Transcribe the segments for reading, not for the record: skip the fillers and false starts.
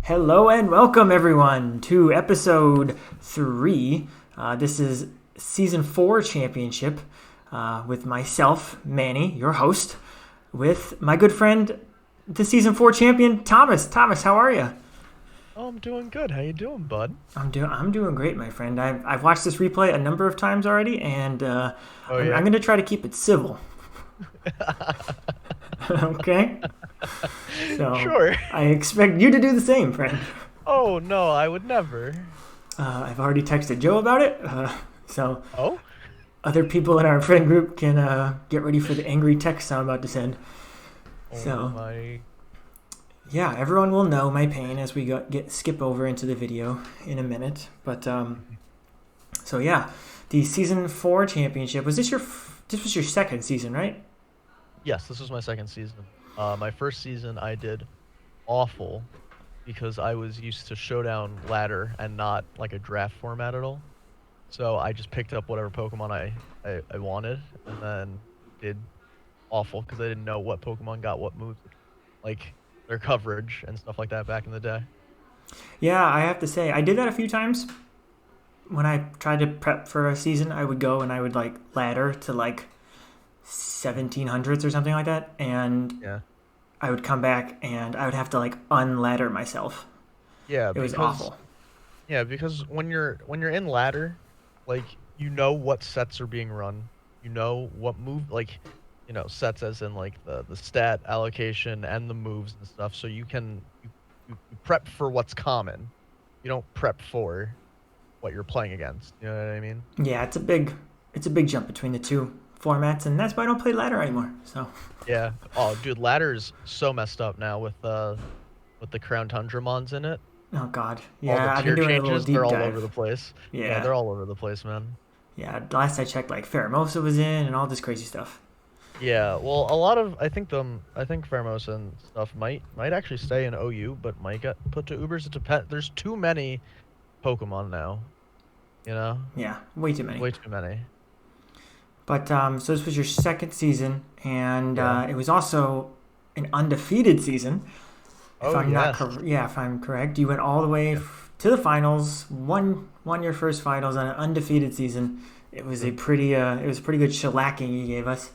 Hello and welcome everyone to episode 3. This is season 4 championship with myself, Manny, your host, with my good friend, the season 4 champion, Thomas. Thomas, how are you? Oh, I'm doing good. How you doing, bud? I'm doing great, my friend. I've watched this replay a number of times already, and Oh I'm yeah. going to try to keep it civil. Okay? So Sure. I expect you to do the same, friend. Oh no, I would never. I've already texted Joe about it, so Oh? other people in our friend group can get ready for the angry text I'm about to send. Oh So my. yeah, everyone will know my pain as we skip over into the video in a minute. But so yeah, the season 4 championship this was your second season, right? Yes, this was my second season. My first season I did awful because I was used to showdown ladder and not like a draft format at all. So I just picked up whatever Pokemon I wanted and then did awful because I didn't know what Pokemon got what moves, like their coverage and stuff like that back in the day. Yeah, I have to say I did that a few times. When I tried to prep for a season, I would go and I would like ladder to like 1700s or something like that, and Yeah. I would come back and I would have to like unladder myself. Yeah, It was because awful. Yeah, because when you're in ladder, like you know what sets are being run. You know what move like sets as in like the stat allocation and the moves and stuff. So you prep for what's common. You don't prep for what you're playing against. You know what I mean? Yeah, it's a big jump between the two formats, and that's why I don't play ladder anymore. So Yeah. Oh, dude, ladder's so messed up now with the Crown Tundra mons in it. oh god, All the yeah, I've been tier doing a little changes, they're deep all over dive. the place. Yeah, Yeah, they're all over the place, man. yeah. Last I checked, like Pheromosa was in and all this crazy stuff. Yeah, well, a lot of I think Pheromosa and stuff might actually stay in OU, but might get put to Ubers. It depends. There's too many Pokemon now. You know, Yeah, way too many. way too many. But so this was your second season, and Yeah. it was also an undefeated season. If Oh I'm not yes. correct, yeah, if I'm correct, you went all the way Yeah. to the finals, won your first finals on an undefeated season. It was a Mhm. pretty good shellacking you gave us.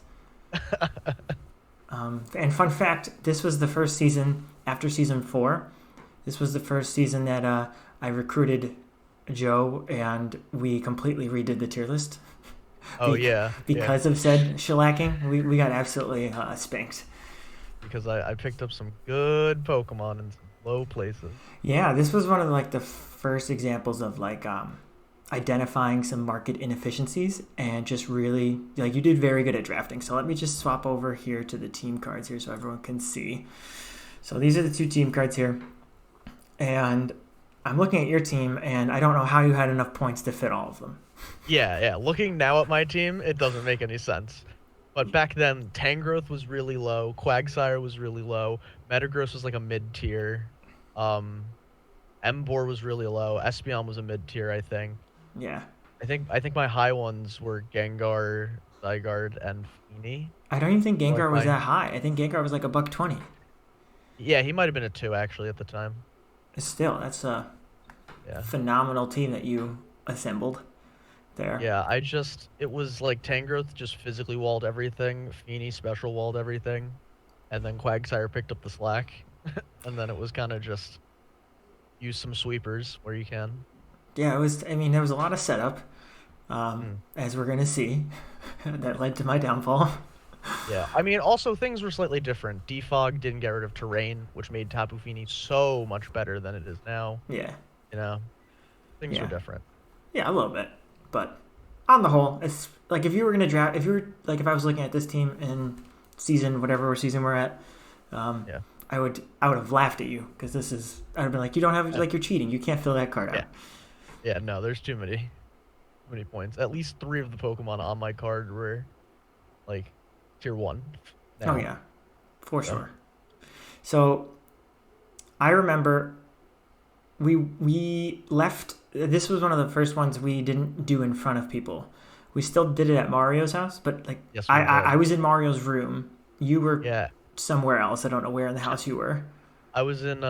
And fun fact, this was the first season after season 4. This was the first season that I recruited Joe, and we completely redid the tier list Oh yeah, yeah. because of said shellacking. We got absolutely spanked. Because I picked up some good Pokemon in some low places. Yeah, this was one of like the first examples of like identifying some market inefficiencies and just really like you did very good at drafting. So let me just swap over here to the team cards here so everyone can see. So these are the two team cards here, and I'm looking at your team, and I don't know how you had enough points to fit all of them. Yeah, yeah. Looking now at my team, it doesn't make any sense. But back then, Tangrowth was really low, Quagsire was really low, Metagross was like a mid tier, um, Emboar was really low, Espeon was a mid tier, I think. Yeah, I think my high ones were Gengar, Zygarde, and Feeny. I don't even think Like Gengar was my that high. I think Gengar was like a buck 20. Yeah, he might have been a two actually at the time. Still, that's a Yeah. phenomenal team that you assembled there. Yeah, it was like Tangrowth just physically walled everything, Feeny special walled everything, and then Quagsire picked up the slack, and then it was kind of just use some sweepers where you can. Yeah, it was. I mean, there was a lot of setup, Mm. as we're gonna see, that led to my downfall. Yeah, I mean, also things were slightly different. Defog didn't get rid of terrain, which made Tapu Fini so much better than it is now. Yeah, You know, things were yeah, different. yeah, a little bit, but on the whole, it's like if you were gonna draft, if you were like if I was looking at this team in season whatever season we're at, um, Yeah, I would have laughed at you because this is I'd have been like you don't have yeah, like you're cheating, you can't fill that card yeah, out. yeah. No, there's too many points. At least three of the Pokemon on my card were like tier one Oh now. yeah, for So sure. So I remember we left. This was one of the first ones we didn't do in front of people. We still did it at Mario's house, but like yes, I we I, did. I was in Mario's room. You were Yeah. somewhere else. I don't know where in the house you were. I was in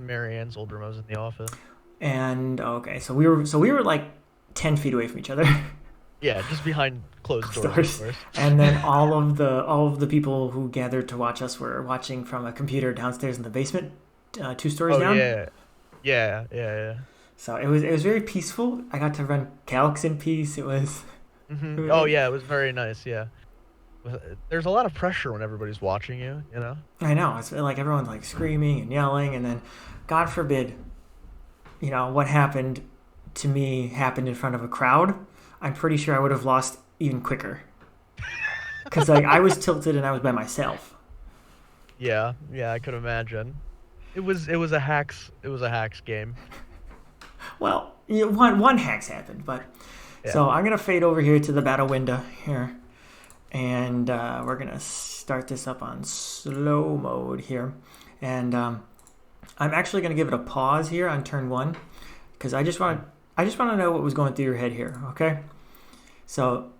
Mary Ann's old room. I was in the office. And okay, so we were like 10 feet away from each other. Yeah, just behind closed doors, of Stores. course. And then all of the people who gathered to watch us were watching from a computer downstairs in the basement, 2 stories Oh down. yeah, yeah, yeah, yeah. So it was very peaceful. I got to run calcs in peace. It was. Oh yeah, it was very nice. Yeah. There's a lot of pressure when everybody's watching you, you know? I know. It's like everyone's like screaming and yelling, and then, God forbid, what happened to me happened in front of a crowd. I'm pretty sure I would have lost even quicker because like I was tilted and I was by myself. Yeah, yeah, I could imagine. It was a hacks game. Well, one hacks happened, but Yeah. so I'm gonna fade over here to the battle window here, and we're gonna start this up on slow mode here, and I'm actually gonna give it a pause here on turn one because I just want to know what was going through your head here. Okay, so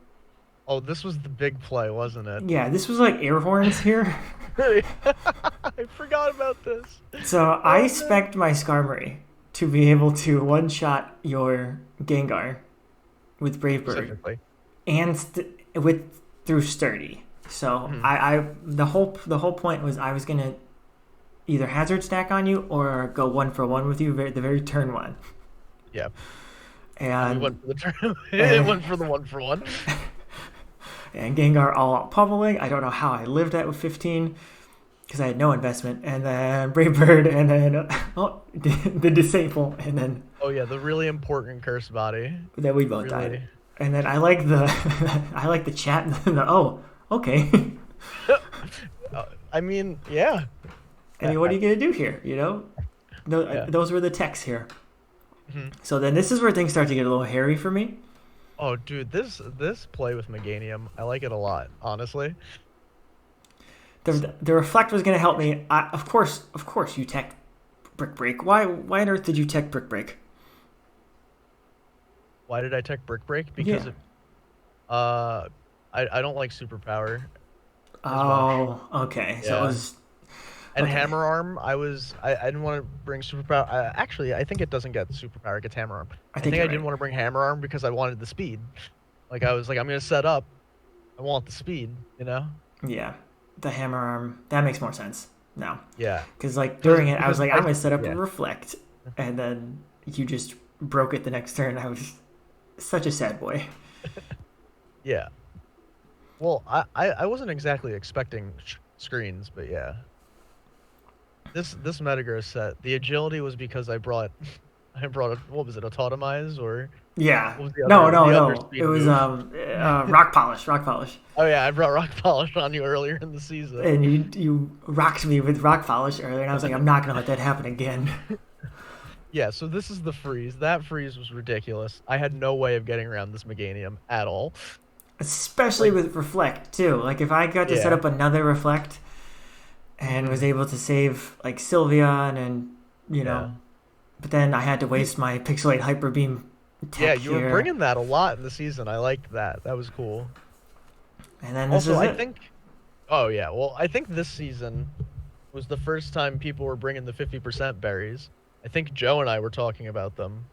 Oh, this was the big play, wasn't it? yeah, this was like air horns here. I forgot about this. So I Oh no. spec'd my Skarmory to be able to one shot your Gengar with Brave Bird Specifically. and with through Sturdy. So Hmm. the whole point was I was gonna either hazard stack on you or go one for one with you the very turn one. Yeah. And we And went for the turn. It and, went for the one for one. and Gengar all out pummeling. I don't know how I lived that with 15 because I had no investment. And then Brave Bird, and then the disable, and then Oh yeah, the really important curse body. we both died. Really. And then I like the I like the chat and oh, okay. I mean, yeah. I mean, what are you gonna do here? Yeah. Those were the texts here. Mhm. So then this is where things start to get a little hairy for me. Oh, dude, this play with Meganium, I like it a lot, honestly. The reflect was gonna help me. Of course, you tech Brick Break. Why on earth did you tech Brick Break? Why did I tech Brick Break? Because Yeah. it, uh, I don't like superpower as much. Oh, okay. So it Yeah. was And okay. Hammer Arm, I didn't want to bring superpower. Actually, I think it doesn't get superpower. It gets Hammer Arm. I I think think I you're didn't right. want to bring Hammer Arm because I wanted the speed. Like I was like, I'm gonna set up. I want the speed, you know? Yeah, the hammer arm that makes more sense now. Yeah. Because like Because during it, I was because like, I'm I gonna set up a yeah. reflect, and then you just broke it the next turn. I was such a sad boy. Yeah. Well, I wasn't exactly expecting screens, but yeah. This Metagross set, the agility was because I brought I brought a, what was it, Autotomize or Yeah. what was No, no, the other no. It speed was move? rock polish, rock polish, Oh yeah, I brought Rock Polish on you earlier in the season. and you rocked me with rock polish earlier, and I was like, I'm not gonna let that happen again. Yeah, so this is the freeze. That freeze was ridiculous. I had no way of getting around this Meganium at all. Especially Like, with reflect too. Like if I got to set yeah. up another reflect and was Hmm. able to save like Sylvia and then you Yeah. know but then I had to You, waste my Pixelate Hyper Beam yeah, tech you were here, bringing that a lot in the season. I liked that. That was cool. and then this Also, is I it. think, oh yeah, well, I think this season was the first time people were bringing the 50% berries. I think Joe and I were talking about them.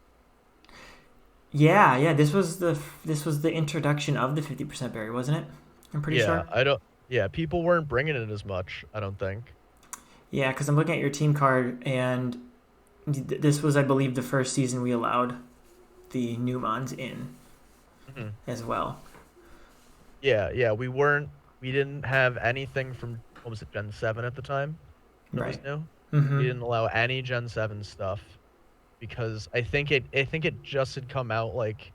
Yeah, yeah. This was the introduction of the 50% berry, wasn't it? I'm pretty Yeah, sure. I don't, yeah, people weren't bringing it as much, I don't think. Yeah, because I'm looking at your team card, and this was, I believe, the first season we allowed the Newmons in Hmm. as well. Yeah, yeah, we didn't have anything from, what was it, Gen 7 at the time that was Right. new. We Mm-hmm. didn't allow any Gen 7 stuff because I think it just had come out like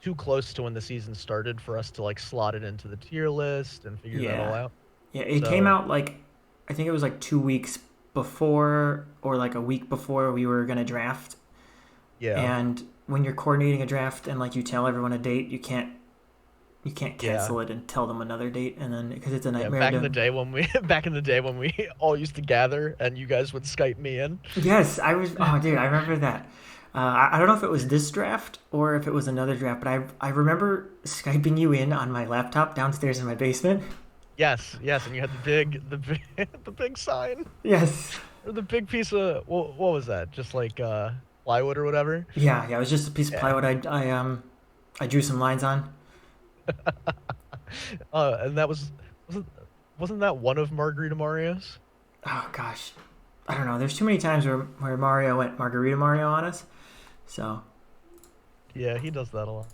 too close to when the season started for us to like slot it into the tier list and figure that all Yeah. out. Yeah. It came So, out like I think it was like 2 weeks before, or like a week before we were gonna draft. yeah. And when you're coordinating a draft and like you tell everyone a date, you can't Yeah. cancel it and tell them another date, and then because it's a Yeah, nightmare back in the to. day when we back in the day when we all used to gather and you guys would Skype me in. Yes, I was. Oh, dude, I remember that. I don't know if it was this draft or if it was another draft, but I remember skyping you in on my laptop downstairs in my basement. Yes, yes, and you had the big the big sign. Yes, or the big piece of what was that? Just like plywood or whatever. Yeah, it was just a piece of Yeah. plywood. I drew some lines on. And that wasn't wasn't that one of Margarita Mario's? Oh gosh, I don't know. There's too many times where Mario went Margarita Mario on us. So Yeah, he does that a lot.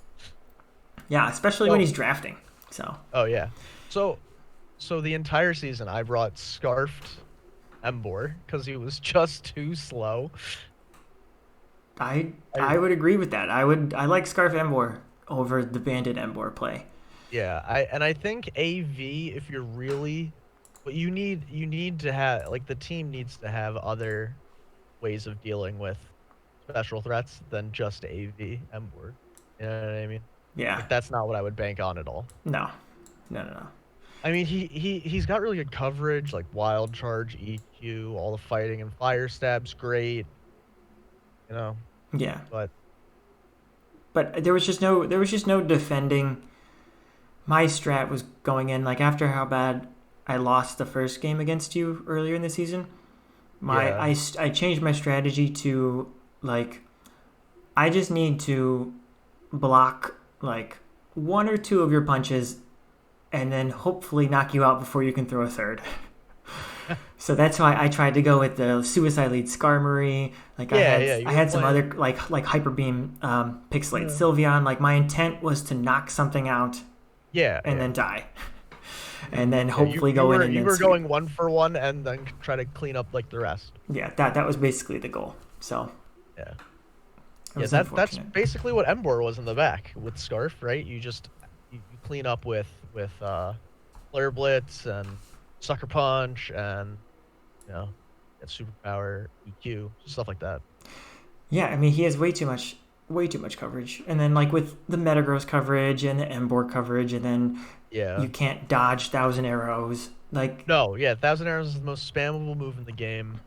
yeah, especially when So, he's drafting. So oh yeah. So so the entire season I brought Scarfed Embor because he was just too slow. I I would agree with that. I like Scarf Embor over the Bandit Embor play. Yeah, I think AV if you're really but you need to have like the team needs to have other ways of dealing with special threats than just AV Embor. You know what I mean? Yeah, Like that's not what I would bank on at all. no, no. I mean, he's got really good coverage, like wild charge, EQ, all the fighting and fire stabs, great, you know. Yeah, But but there was just no defending. My strat was going in like after how bad I lost the first game against you earlier in the season. yeah, I changed my strategy to like I just need to block like one or two of your punches and then hopefully knock you out before you can throw a third. So that's why I tried to go with the suicide lead Skarmory. Like yeah, I you were had some playing. other like hyper beam pixelate Yeah, Sylveon. Like my intent was to knock something out yeah, and yeah. then die, and then Yeah, you hopefully you go in were and you then were sweep. going one for one and then try to clean up like the rest. Yeah, that was basically the goal. So Yeah. it Yeah, was that's unfortunate. basically what Embor was in the back with Scarf, right? You clean up with Flare Blitz and Sucker Punch and you know, get superpower, EQ, stuff like that. Yeah, I mean he has way too much coverage, and then like with the Metagross coverage and the Emboar coverage, and then you Yeah. can't dodge thousand arrows. Like No, yeah, Thousand Arrows is the most spammable move in the game.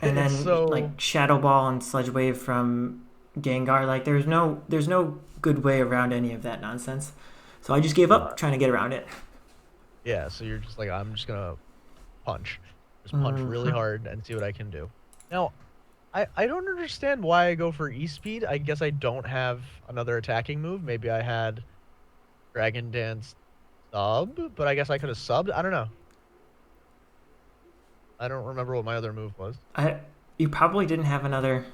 and It's then like so Shadow Ball and Sludge Wave from Gengar. Like there's no good way around any of that nonsense. So I just gave up not. trying to get around it. Yeah, so you're just like I'm just gonna punch. Just punch really Mm-hmm. hard and see what I can do. Now, I don't understand why I go for E-Speed. I guess I don't have another attacking move. Maybe I had Dragon Dance sub, but I guess I could have subbed. I don't know. I don't remember what my other move was. I you probably didn't have another.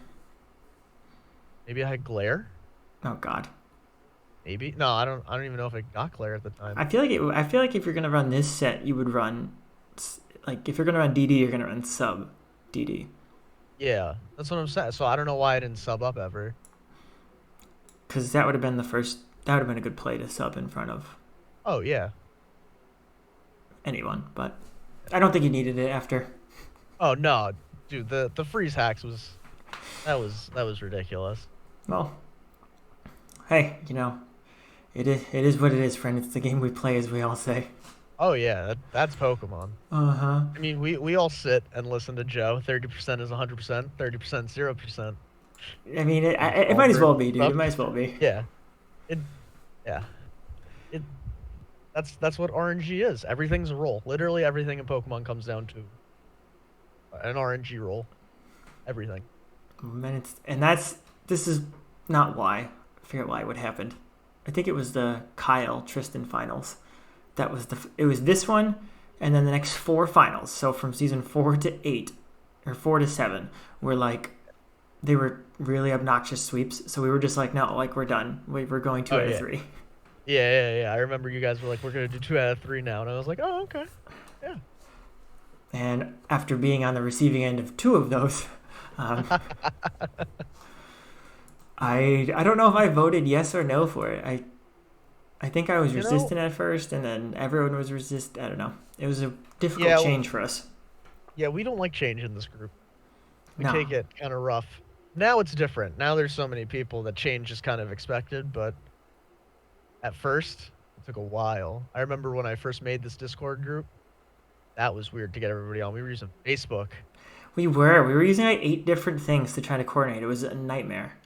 Maybe I had Glare. Oh God. Maybe no, I don't even know if I got Glare at the time. I feel like if you're gonna run this set, you would run like if you're gonna run DD, you're gonna run sub DD Yeah, that's what I'm saying. So I don't know why I didn't sub up ever. because that would have been the first. That would have been a good play to sub in front of Oh yeah. anyone, but I don't think you needed it after. Oh no, dude, the freeze hacks was that was ridiculous. Well, hey, it is what it is, friend. It's the game we play, as we all say. Oh yeah, that's Pokemon. Uh huh. I mean, we all sit and listen to Joe. 30% is 100%, 30% 0%. I mean, And it all might as the well be, dude. It stuff. might as well be. Yeah. It yeah. It that's what RNG is. Everything's a roll. Literally everything in Pokemon comes down to an RNG roll. Everything. And that's this is not why. I forget why what happened. I think it was the Kyle Tristan finals. That was it was this one, and then the next four finals. So from season 4 to 8, or 4 to 7, were like they were really obnoxious sweeps. So we were just like, no, like we're done. We're going two Oh out of yeah. three. Yeah. I remember you guys were like, we're gonna do 2 out of 3 now, and I was like, oh okay. Yeah. And after being on the receiving end of two of those, um, I don't know if I voted yes or no for it. I think I was You know, resistant at first, and then everyone was resistant. I don't know. It was a difficult yeah, change for us. yeah, we don't like change in this group. We No, take it kind of rough. Now it's different. Now there's so many people that change is kind of expected, but at first it took a while. I remember when I first made this Discord group, that was weird to get everybody on. We were using Facebook. we were using like 8 different things to try to coordinate. It was a nightmare.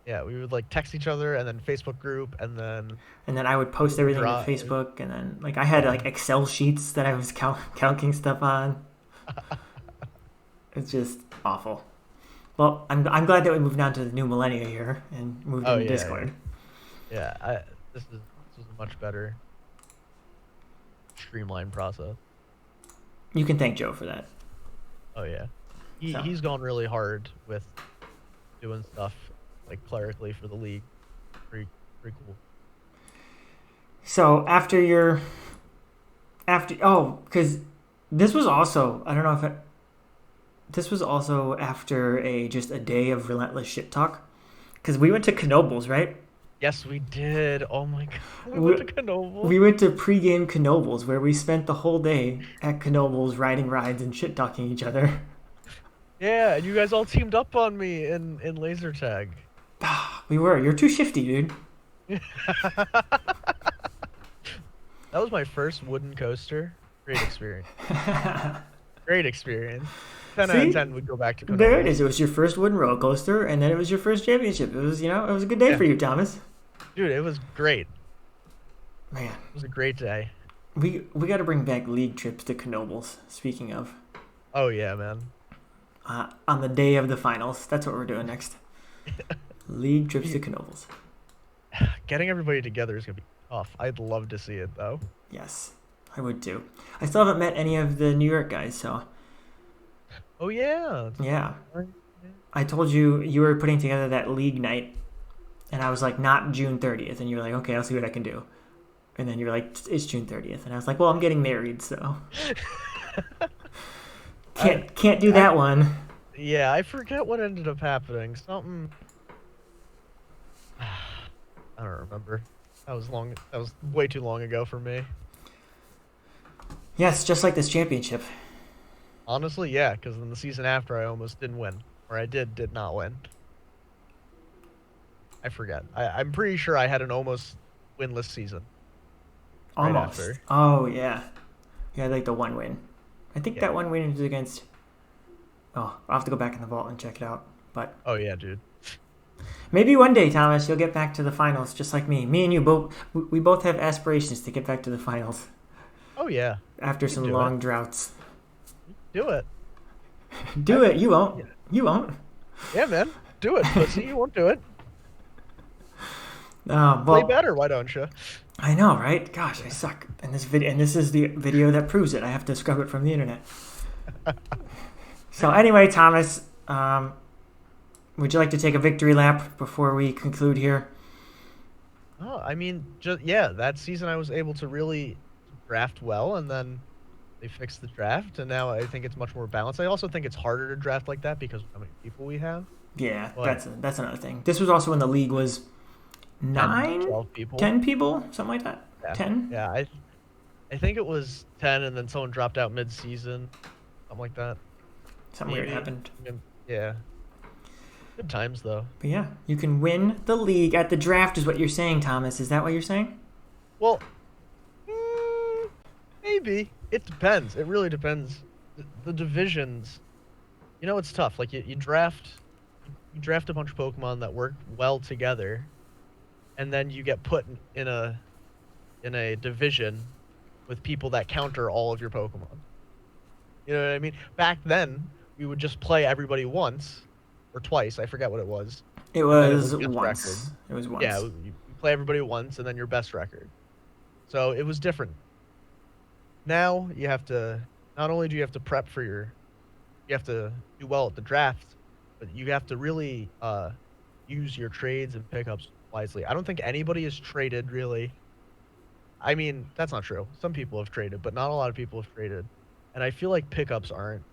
Yeah, we would like text each other and then Facebook group and then And then I would post Google everything to Drive. Facebook, and then like I had Yeah. like Excel sheets that I was calcing stuff on. It's just awful. Well, I'm glad that we moved on to the new millennia here and moved Oh into yeah, yeah, Discord. yeah. This is a much better streamlined process. You can thank Joe for that. Oh yeah, So, he's gone really hard with doing stuff like clerically for the league. Pretty pretty cool. so because this was also I don't know if this was also after just a day of relentless shit talk because we went to Knobles, right? Yes, we did. Oh my god, we We, went to Knoble. we went to pregame Knobles where we spent the whole day at Knobles riding rides and shit talking each other. Yeah, and you guys all teamed up on me in laser tag. We were. You're too shifty, dude. That was my first wooden coaster. Great experience. Great experience. 10 out of See, 10 would go back to there it Knobles. is. It was your first wooden roller coaster, and then it was your first championship. It was, it was a good day Yeah, for you, Thomas. dude, it was great. Man, It was a great day. we got to bring back league trips to Knobles. Speaking of, Oh yeah, man. on the day of the finals, that's what we're doing next. League trips to Knobles. Getting everybody together is gonna be tough. I'd love to see it though. Yes, I would too. I still haven't met any of the New York guys, so Oh yeah. yeah. I told you you were putting together that league night, and I was like, not June 30th, and you were like, okay, I'll see what I can do. And then you're like, it's June 30th, and I was like, well, I'm getting married, so can't do that one. Yeah, I forget what ended up happening. Something. I don't remember. That was long. That was way too long ago for me. Yes, just like this championship. Honestly, yeah, because in the season after, I almost didn't win, or I did not win. I forget. I'm pretty sure I had an almost winless season right Almost. after. Oh yeah, yeah, like the one win. I think Yeah. that one win was against. Oh, I'll have to go back in the vault and check it out. But Oh yeah, dude. maybe one day, Thomas, you'll get back to the finals, just like me. Me and you both. We both have aspirations to get back to the finals Oh yeah. after You can some do long droughts. Do it. Do it. You Yeah. won't. You won't. Yeah, man. Do it, pussy. You won't do it. Play Well, better, why don't you? I know, right? Gosh, I suck. And this is the video that proves it. I have to scrub it from the internet. So anyway, Thomas, would you like to take a victory lap before we conclude here? Oh, I mean, just yeah, that season I was able to really draft well, and then they fixed the draft, and now I think it's much more balanced. I also think it's harder to draft like that because of how many people we have. Yeah, But that's another thing. This was also when the league was 10, 9, 12 people. 10 people, something like that. Yeah. 10. Yeah, I think it was 10, and then someone dropped out mid-season, something like that. Something weird Maybe. happened. Yeah. Good times though. But yeah, you can win the league at the draft, is what you're saying, Thomas. Is that what you're saying? Well, maybe. It depends. It really depends. The divisions, it's tough. Like you draft a bunch of Pokemon that work well together, and then you get put in a division with people that counter all of your Pokemon. You know what I mean? Back then, we would just play everybody once or twice. I forget what it was. It And then was best once. record. It was once. Yeah, you play everybody once, and then your best record. So it was different. Now you have to not only do you have to prep for you have to do well at the draft, but you have to really use your trades and pickups wisely. I don't think anybody has traded really. I mean, that's not true. Some people have traded, but not a lot of people have traded. And I feel like pickups aren't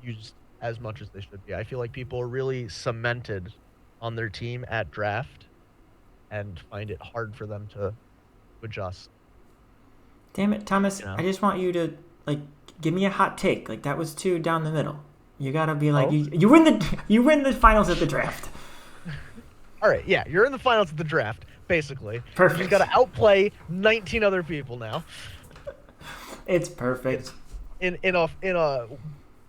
used as much as they should be. I feel like people are really cemented on their team at draft and find it hard for them to adjust. Damn it, Thomas. Yeah. I just want you to, give me a hot take. Like, that was too down the middle. You gotta be like, Oh? you win the finals at the draft. All right, yeah, you're in the finals of the draft, basically. Perfect. You've got to outplay 19 other people now. It's perfect. In a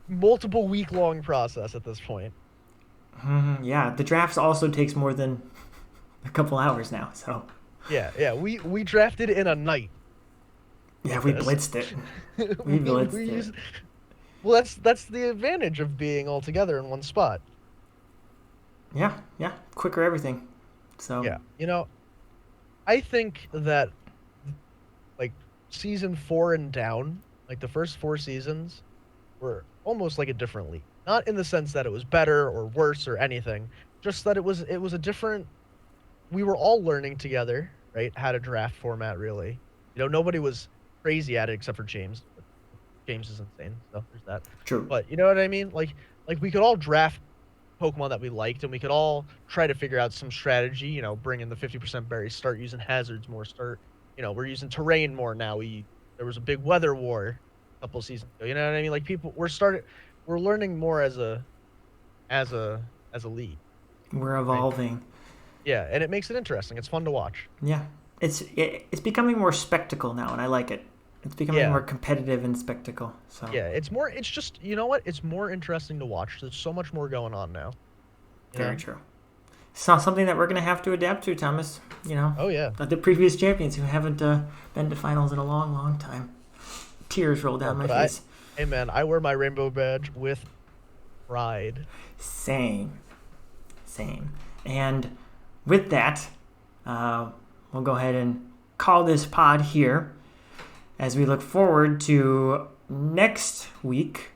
multiple week-long process at this point. Yeah, the drafts also takes more than a couple hours now, so. Yeah, we drafted in a night. Yeah, we Yes. blitzed it. We blitzed it. Well, that's the advantage of being all together in one spot. Yeah, yeah, quicker everything. So Yeah. I think that like season 4 and down, like the first 4 seasons were almost like a different league. Not in the sense that it was better or worse or anything, just that it was a different we were all learning together, right? How to draft format really. Nobody was crazy at it except for James. But James is insane, so there's that. true. But you know what I mean? Like we could all draft Pokemon that we liked, and we could all try to figure out some strategy. Bring in the 50% berries, start using hazards more, we're using terrain more now. There was a big weather war a couple seasons ago. You know what I mean? Like people, we're learning more as a as a league, We're right? evolving. Yeah, and it makes it interesting. It's fun to watch. Yeah, it's becoming more spectacle now, and I like it. It's becoming more Yeah, competitive and spectacle. So yeah. It's just you know what? It's more interesting to watch. There's so much more going on now. You very know? true. It's not something that we're gonna have to adapt to, Thomas. Oh yeah. Like the previous champions who haven't been to finals in a long, long time. Tears roll Oh, down my but face. hey man, I wear my rainbow badge with pride. Same, same. And with that, we'll go ahead and call this pod here as we look forward to next week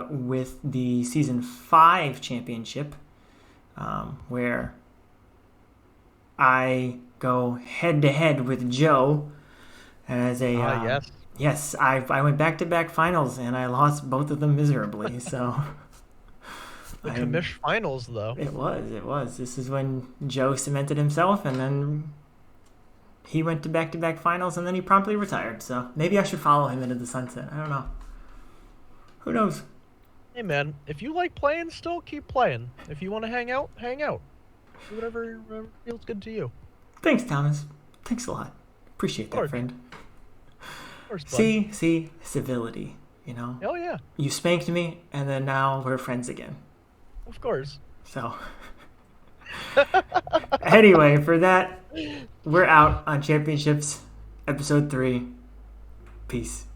with the season 5 championship, where I go head to head with Joe as a Ah, yes. yes. I went back to back finals and I lost both of them miserably. So The I'm commish finals though. it was. This is when Joe cemented himself, and then he went to back finals, and then he promptly retired. So maybe I should follow him into the sunset. I don't know. Who knows? Hey man, if you like playing still, keep playing. If you want to hang out, hang out. Do whatever feels good to you. Thanks, Thomas. Thanks a lot. Appreciate that, Of friend. course, bud. See, civility. Oh yeah, You spanked me, and then now we're friends again. of course. So, anyway, for that, we're out on Championships, Episode 3. Peace.